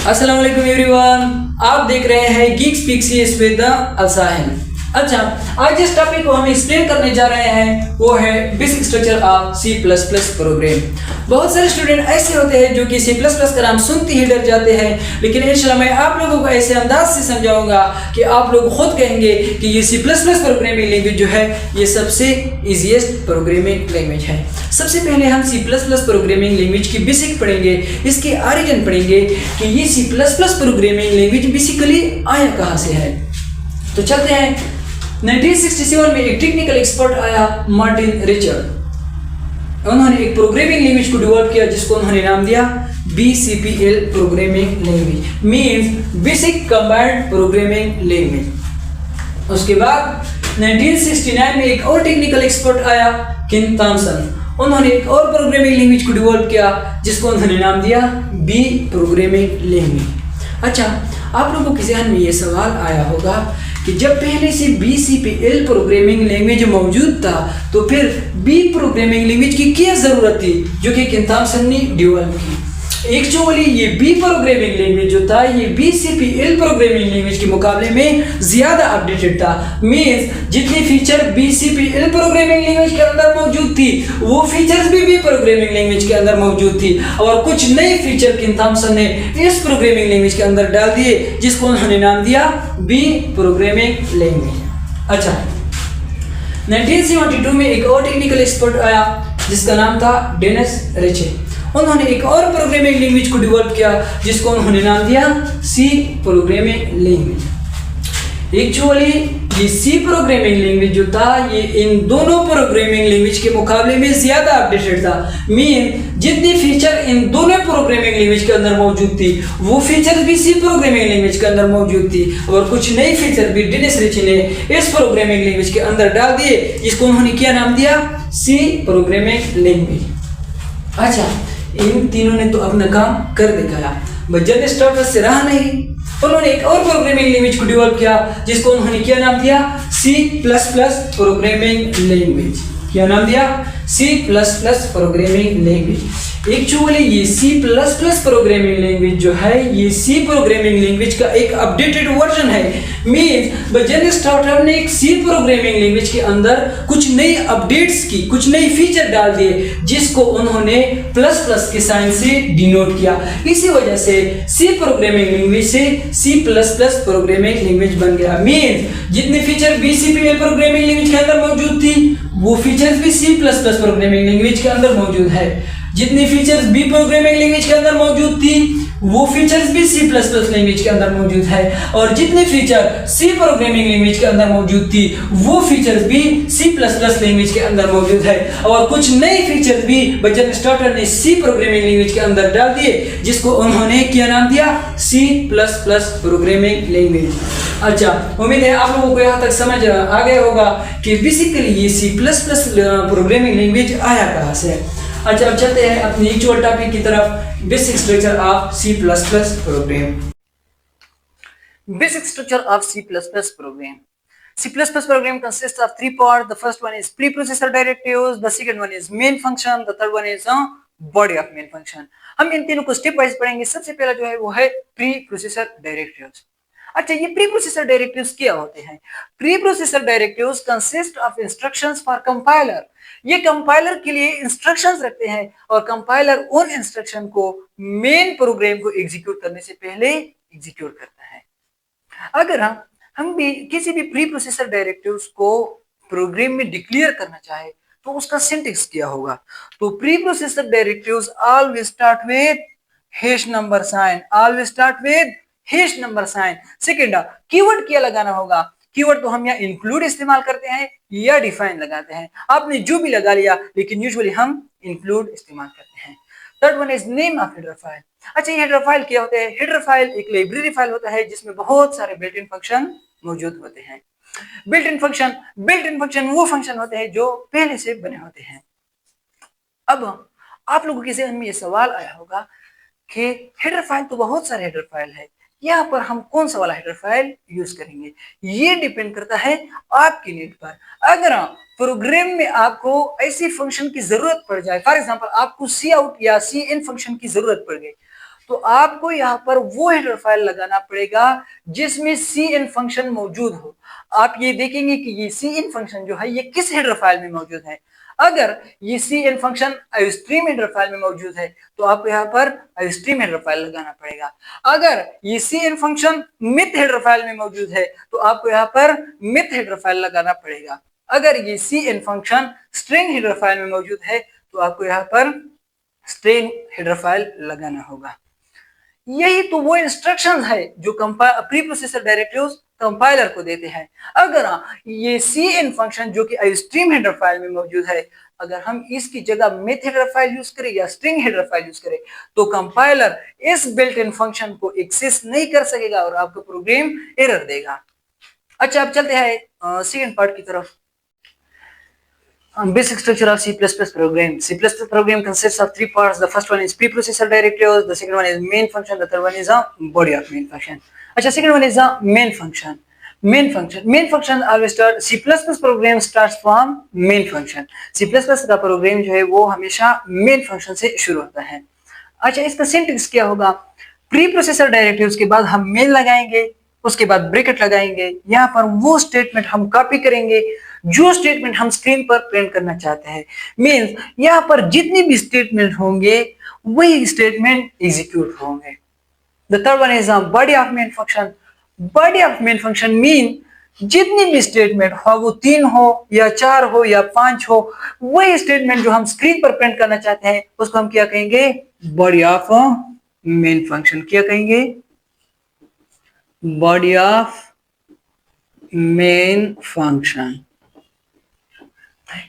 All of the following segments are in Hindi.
अस्सलाम वालेकुम एवरीवन, आप देख रहे हैं गीक्स पिक्सीज विद असाहिल। अच्छा, आज जिस टॉपिक को हम एक्सप्लेन करने जा रहे हैं वो है basic structure of C plus plus program. बहुत सारे स्टूडेंट ऐसे होते हैं जो कि सी प्लस प्लस का नाम सुनते ही डर जाते हैं, लेकिन इंशाल्लाह मैं आप लोगों को ऐसे अंदाज से समझाऊंगा कि आप लोग खुद कहेंगे कि ये C plus plus programming language जो है ये सबसे इजीएस्ट प्रोग्रामिंग लैंग्वेज है। सबसे पहले हम C plus plus programming language की बेसिक पढ़ेंगे, इसके ऑरिजिन पढ़ेंगे कि ये C plus plus programming language basically आया कहाँ से है। तो चलते हैं। 1967 में एक टेक्निकल एक्सपर्ट आया मार्टिन रिचर्ड। उन्होंने एक प्रोग्रामिंग लैंग्वेज को डेवलप किया जिसको उन्होंने नाम दिया BCPL programming language, means basic combined programming language. उसके बाद 1969 में एक और टेक्निकल एक्सपर्ट आया केन थॉमसन। उन्होंने एक और प्रोग्रामिंग लैंग्वेज को डेवलप किया जिसको उन्होंने नाम दिया B प्रोग्रामिंग लैंग्वेज। अच्छा, आप लोगों के ज़हन में ये सवाल आया होगा कि जब पहले से BCPL प्रोग्रामिंग लैंग्वेज मौजूद था तो फिर B प्रोग्रामिंग लैंग्वेज की क्या ज़रूरत थी जो कि केन थॉमसन ने डेवलप की। एक्चुअली ये B प्रोग्रामिंग लैंग्वेज जो था ये BCPL प्रोग्रामिंग लैंग्वेज के मुकाबले में ज़्यादा अपडेटेड था। मीन्स जितनी फीचर BCPL प्रोग्रामिंग लैंग्वेज के अंदर मौजूद थी वो फीचर्स भी B प्रोग्रामिंग लैंग्वेज के अंदर मौजूद थी, और कुछ नए फीचर केन थॉमसन ने इस प्रोग्रामिंग लैंग्वेज के अंदर डाल दिए जिसको उन्होंने नाम दिया B प्रोग्रामिंग लैंग्वेज। अच्छा, 1972 में एक और टेक्निकल एक्सपर्ट आया जिसका नाम था डेनिस रिचे। उन्होंने एक और प्रोग्रामिंग लैंग्वेज को डेवलप किया जिसको उन्होंने नाम दिया C प्रोग्रामिंग लैंग्वेज। एक्चुअली ये C प्रोग्रामिंग लैंग्वेज जो था ये इन दोनों प्रोग्रामिंग लैंग्वेज के मुकाबले में ज़्यादा अपडेटेड था। मीन जितनी फीचर इन दोनों प्रोग्रामिंग लैंग्वेज के अंदर मौजूद थी वो फीचर भी C प्रोग्रामिंग लैंग्वेज के अंदर मौजूद थी, और कुछ नई फीचर भी डेनिस रिचे ने इस प्रोग्रामिंग लैंग्वेज के अंदर डाल दिए जिसको उन्होंने क्या नाम दिया C प्रोग्रामिंग लैंग्वेज। अच्छा, इन तीनों ने तो अपना काम कर दिखाया, बजट स्टार्टअप से रहा नहीं। उन्होंने एक और प्रोग्रामिंग लैंग्वेज को डेवलप किया जिसको उन्होंने क्या नाम दिया C plus plus programming language. क्या नाम दिया C plus plus programming language. Actually ये C plus plus programming language जो है ये C प्रोग्रामिंग लैंग्वेज का एक अपडेटेड वर्जन है। मीन्स बजट स्टार्टअप ने एक C प्रोग्रामिंग लैंग्वेज के अंदर कुछ नई अपडेट्स की, कुछ नई फीचर डाल दिए जिसको उन्होंने प्लस प्लस के साइन से डिनोट किया। इसी वजह से C प्रोग्रामिंग लैंग्वेज से C plus plus programming language बन गया। मीन्स जितने फीचर BCPL प्रोग्रामिंग लैंग्वेज के अंदर मौजूद थी वो फीचर्स भी C plus plus programming language के अंदर मौजूद है। जितनी फीचर्स B प्रोग्रामिंग लैंग्वेज के अंदर मौजूद थी वो फीचर्स भी C प्लस प्लस लैंग्वेज के अंदर मौजूद है, और जितने फीचर C प्रोग्रामिंग लैंग्वेज के अंदर मौजूद थी वो फीचर्स भी C प्लस प्लस लैंग्वेज के अंदर मौजूद है, और कुछ नए फीचर्स भी बजट स्टार्टर ने C प्रोग्रामिंग लैंग्वेज के अंदर डाल दिए जिसको उन्होंने क्या नाम दिया C plus plus programming language. अच्छा, उम्मीद है आप लोगों को यहाँ तक समझ आ गया होगा कि बेसिकली ये C plus plus programming language आया कहाँ से। अच्छा, अब चलते हैं अपनी एक्चुअल टॉपिक की तरफ, basic structure of C plus plus program. Basic structure of C++ program. C++ program consists of three parts. The first one is preprocessor directives. The second one is main function. The third one is body of main function. हम इन तीनों को स्टेप वाइज पढ़ेंगे। सबसे पहला जो है वो है preprocessor directives. अच्छा, ये preprocessor directives क्या होते हैं? Preprocessor directives consist of instructions for compiler. ये कंपाइलर के लिए इंस्ट्रक्शंस रखते हैं और कंपाइलर उन इंस्ट्रक्शन को मेन प्रोग्राम को एग्जीक्यूट करने से पहले एग्जीक्यूट करता है। अगर हम भी किसी भी प्री प्रोसेसर डायरेक्टिव्स को प्रोग्राम में डिक्लेयर करना चाहे तो उसका सिंटैक्स क्या होगा? तो pre processor directives always start with hash number sign, always start with hash number sign. Second, keyword क्या लगाना होगा? कीवर्ड तो हम यहाँ इंक्लूड इस्तेमाल करते हैं या डिफाइन लगाते हैं, आपने जो भी लगा लिया, लेकिन यूजुअली हम इंक्लूड इस्तेमाल करते हैं। Third one is name of header file. अच्छा, ये हेडर फाइल क्या होते हैं? हेडर फाइल एक लाइब्रेरी फाइल होता है जिसमें बहुत सारे बिल्ट इन फंक्शन मौजूद होते हैं। बिल्ट इन फंक्शन वो फंक्शन होते हैं जो पहले से बने होते हैं। अब आप लोगों के ज़हन में ये सवाल आया होगा कि हेडर फाइल तो बहुत सारे हेडर फाइल है, यहाँ पर हम कौन सा वाला हेडर फाइल यूज करेंगे? ये डिपेंड करता है आपकी नीड पर। अगर प्रोग्राम में आपको ऐसी फंक्शन की जरूरत पड़ जाए, फॉर एग्जांपल आपको सी आउट या सी इन फंक्शन की जरूरत पड़ गई, तो आपको यहाँ पर वो हेडर फाइल लगाना पड़ेगा जिसमें cin फंक्शन मौजूद हो। आप ये देखेंगे कि ये cin फंक्शन जो है ये किस हेडर फाइल में मौजूद है। अगर ये cin function iostream header file में मौजूद है तो आपको यहाँ पर आईओस्ट्रीम हेडर फाइल लगाना पड़ेगा। अगर ये cin function myth header file में मौजूद है तो आपको यहाँ पर मिथ हेडर फाइल लगाना पड़ेगा। अगर ये cin function string header file में मौजूद है तो आपको यहाँ पर स्ट्रिंग हेडर फाइल लगाना होगा। यही तो वो इंस्ट्रक्शंस है जो प्री प्रोसेसर डायरेक्टिव्स कंपाइलर को देते हैं। अगर ये cin फंक्शन जो कि आईओस्ट्रीम हेडर फाइल में मौजूद है, अगर हम इसकी जगह मिथ हेडर फाइल यूज करें या स्ट्रिंग हेडर फाइल यूज करें तो कंपाइलर इस बिल्ट इन फंक्शन को एक्सेस नहीं कर सकेगा और आपका प्रोग्राम एरर देगा। अच्छा, अब चलते हैं सेकंड पार्ट की तरफ। Basic structure of C++ program. C++ program consists of three parts. The first one is preprocessor directives. The second one is main function. The third one is a body of main function. अच्छा, second one is a main function. Main function always start. C++ program starts from main function. C++ का program जो है वो हमेशा main function से शुरू होता है। अच्छा, इसका सिंटैक्स क्या होगा? प्रीप्रोसेसर डायरेक्टिव्स के बाद हम मेन लगाएंगे, उसके बाद ब्रैकेट लगाएंगे, यहाँ पर वो स्टेटमेंट हम कॉपी करेंगे जो स्टेटमेंट हम स्क्रीन पर प्रिंट करना चाहते हैं। मींस यहाँ पर जितनी भी स्टेटमेंट होंगे वही स्टेटमेंट एग्जीक्यूट होंगे। The third one is body of main function. Body of main function mean जितनी भी स्टेटमेंट हो वो 3 हो या 4 हो या 5 हो, वही स्टेटमेंट जो हम स्क्रीन पर प्रिंट करना चाहते हैं उसको हम क्या कहेंगे? Body of main function. क्या कहेंगे? Body of main function.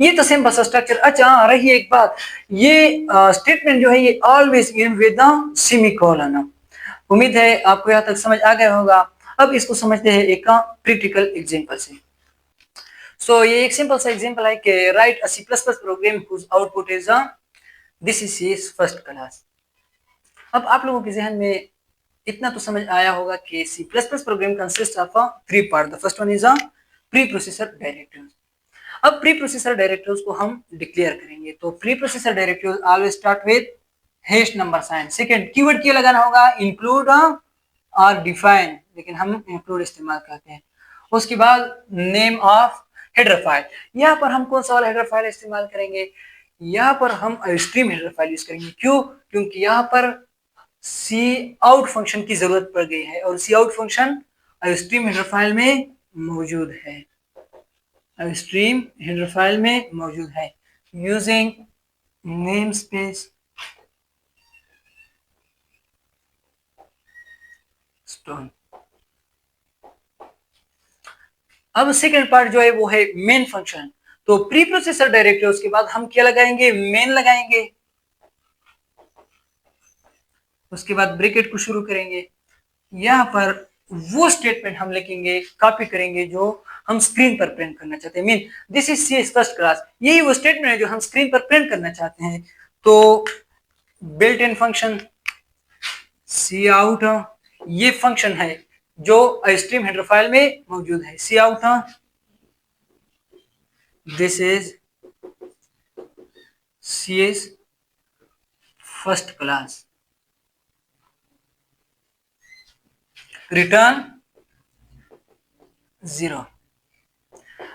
ये तो सिंपल सा स्ट्रक्चर। अच्छा, रही एक बात, ये स्टेटमेंट जो है ये always and with the semicolon. उम्मीद है आपको यहाँ तक समझ आ गया होगा। अब इसको समझते हैं एक क्रिटिकल एग्जांपल से। सो ये एक सिंपल सा एग्जांपल है कि write a C++ program whose output is this is C's first class. अब आप लोगों के जहन में इतना तो समझ आया होगा कि C++ program consist of 3 part. The first one is pre processor directives. अब प्री प्रोसेसर डायरेक्टिव्स को हम डिक्लेयर करेंगे तो pre processor directives always start with hash number sign. Second keyword क्या लगाना होगा? इंक्लूड और डिफाइन, लेकिन हम इंक्लूड इस्तेमाल करते हैं। उसके बाद नेम ऑफ हेडर फाइल। यहाँ पर हम कौन सा वाला हेडर फाइल इस्तेमाल करेंगे? यहाँ पर हम आईओस्ट्रीम हेडर फाइल यूज करेंगे। क्यों? क्योंकि यहाँ पर सी आउट फंक्शन की जरूरत पड़ गई है और cout function iostream header file में मौजूद है। आईओस्ट्रीम हेडर फाइल में मौजूद है। Using namespace std. अब सेकेंड पार्ट जो है वो है मेन फंक्शन। तो प्री प्रोसेसर डायरेक्टिव्स के बाद हम क्या लगाएंगे? मेन लगाएंगे। उसके बाद ब्रैकेट को शुरू करेंगे। यहाँ पर वो स्टेटमेंट हम लिखेंगे, कॉपी करेंगे जो हम स्क्रीन पर प्रिंट करना चाहते हैं। Mean this is C's first class. यही वो स्टेटमेंट है जो हम स्क्रीन पर प्रिंट करना चाहते हैं। तो built in function cout, ये फंक्शन है जो आईओस्ट्रीम हेडर फाइल में मौजूद है। Cout this is C's first class. Return 0।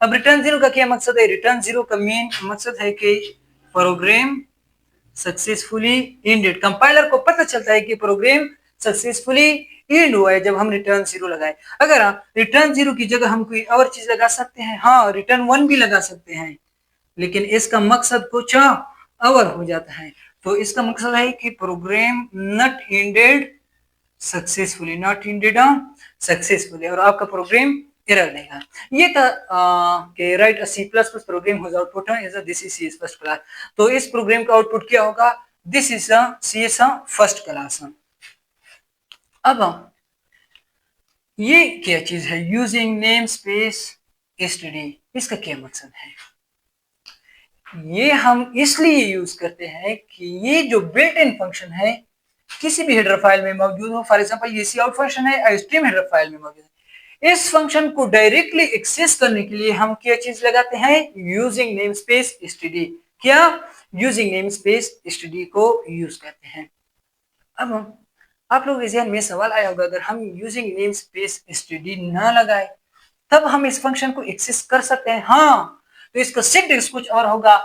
अब रिटर्न 0 का क्या मकसद है? रिटर्न 0 का मेन मकसद है कि प्रोग्राम सक्सेसफुली एंडेड। कंपाइलर को पता चलता है कि प्रोग्राम सक्सेसफुली एंड हुआ है जब हम रिटर्न 0 लगाए। अगर रिटर्न 0 की जगह हम कोई और चीज लगा सकते हैं, हाँ रिटर्न 1 भी लगा सकते हैं, लेकिन इसका मकसद कुछ और हो जाता है। तो इसका मकसद है कि program not ended successfully, not ended successfully, और आपका प्रोग्राम एरर देगा। ये था कि write a C++ program whose output is this is C's first class. तो इस प्रोग्राम का आउटपुट क्या होगा? This is C's first class. अब ये क्या चीज है? Using namespace std। इसका क्या मकसद है? ये हम इसलिए यूज करते हैं कि ये जो बिल्ट इन फंक्शन है किसी भी हेडर फाइल में मौजूद हो। फॉर एग्जांपल ये सी आउट फंक्शन है, आईओस्ट्रीम हेडर फाइल में मौजूद है। इस फंक्शन को डायरेक्टली एक्सेस करने के लिए हम क्या चीज लगाते हैं? Using namespace std। क्या? यूजिंग नेम स्पेस std को यूज करते हैं। अब आप लोग के ज़हन में सवाल आया होगा, अगर हम यूजिंग नेम स्पेस एसटीडी ना लगाए तब हम इस फंक्शन को एक्सेस कर सकते हैं। हाँ, तो इसका सिंटैक्स कुछ और होगा।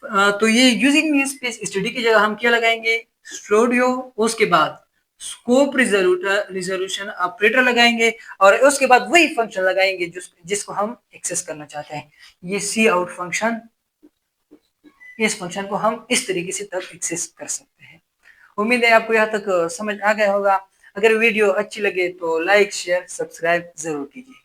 तो ये यूजिंग नेम स्पेस एसटीडी की जगह हम क्या लगाएंगे, स्टूडियो, उसके बाद स्कोप रिजोल्यूशन ऑपरेटर लगाएंगे और उसके बाद वही फंक्शन लगाएंगे जिसको हम एक्सेस करना चाहते हैं। ये सी आउट फंक्शन, इस फंक्शन को हम इस तरीके से तब एक्सेस कर सकते हैं। उम्मीद है आपको यहाँ तक समझ आ गया होगा। अगर वीडियो अच्छी लगे तो लाइक शेयर सब्सक्राइब जरूर कीजिए।